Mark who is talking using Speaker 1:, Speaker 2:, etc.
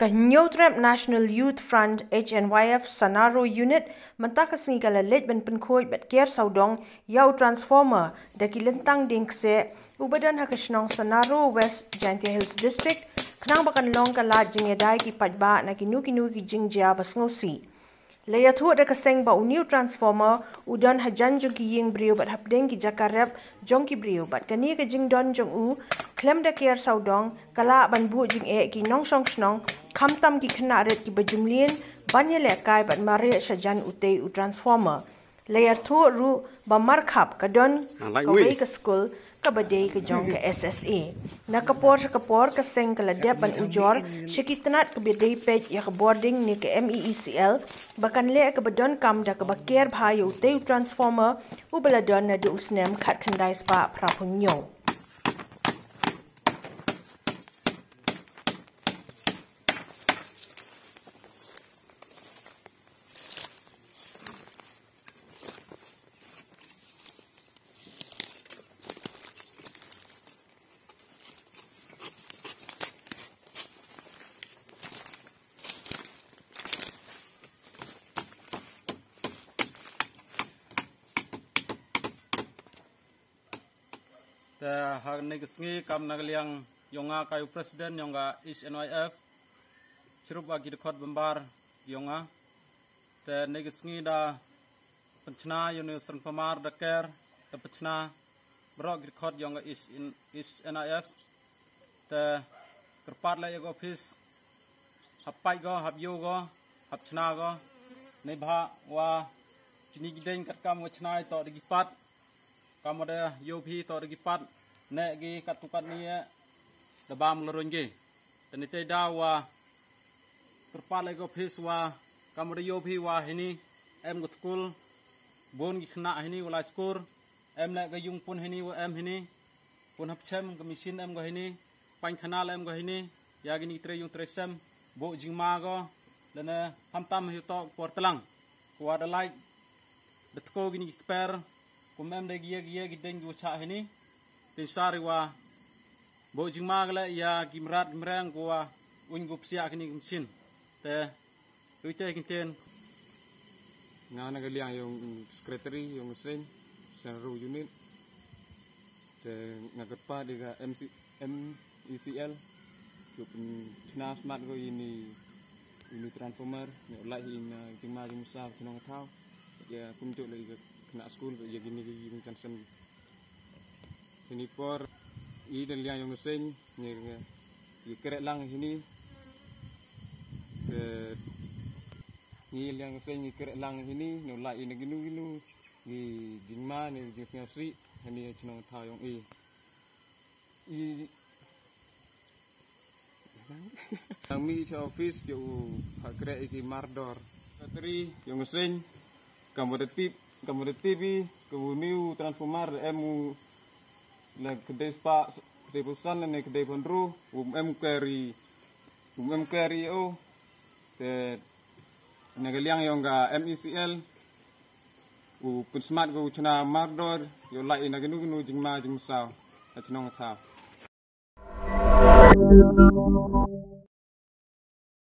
Speaker 1: Hynñiewtrep National Youth Front HNYF Sanaro Unit mentaka sngigala leit ben pynkhuid bet kier sawdong yau transformer daki lyngtang diengkseh ubadan hakashnong Sanaro West Jaiñtia Hills District khnang bakan long kala jingïada ki paidbah na kinu ki jingjia sngewsih ïathuh da seng ba new transformer udan hajan jong ki ïing briew bat hapdeng ki jaka rep jong ki briew bat kani ka jingdon jong khlem da kier sawdong kala ban bu jingeh ki nong shnong kamtam ki khnang ki bajumlien banya lekai bat mare sajan utei transformer ïathuh ru ba markhap kadon kawai ka school ka badai ka jong ka SSA na kapor ka seng kala dep ban ujor shikitnat ka badai page ya ka boarding ni ka MeECL bakan le ka badon kam da ka baker bhayo utei transformer ubaladon na du usnem khat khandai spa prapunyo
Speaker 2: The HNYF kam nagliang yonga kayu presiden yonga HNYF cirup bagi dekot bembar yonga the NEGLIGENCE da penchna Unit pemar deker the penchna berok dekot yonga HNYF the kerpat la yago office hapai go habyo go hapchna go nebha wa kini gideng kat kam wachna to digipat kamada yopi to digipat negi katukat niya dabam lorongge tenite dawa kerpala go piswa kamada yopi wa hini em go school bon gi khna hini wala skor em la ga yung pun hini wa em hini pun hapchem ga machine em go hini pan khanal em go hini ya gini tre yung tresem bo jingma go lana hamtam yu to portlang wa da like betko gini per kumem de gia gideng gu cha hini tin sari wa bo jingma gala ya gimrat gimrang wa un gu psia kini kumsin te uite kinten ngana galiang yung secretary yung sen Sanaro Unit te ngagatpa diga MeECL yung china smart go ini transformer lait in jingma jingsa shnong thau ya kumjuk lagi kena school ya gini yung chansen ini por i dan liang yung seng ni kerek lang ini ni liang seng ni kerek lang ini no lai ni ginu ni jingma ni sngewsih ni shnong thau yung i kami sa office yung kerek iki mardor tadi yung seng kamu TV, kamu new transformer, emu lag kedai spa, kedai pusan, lag kedai pondro, carry o, te nagaliang yung MeECL, kun smart go chuna mardor, yung lai naginu jingma jingsaw, at nong thaw.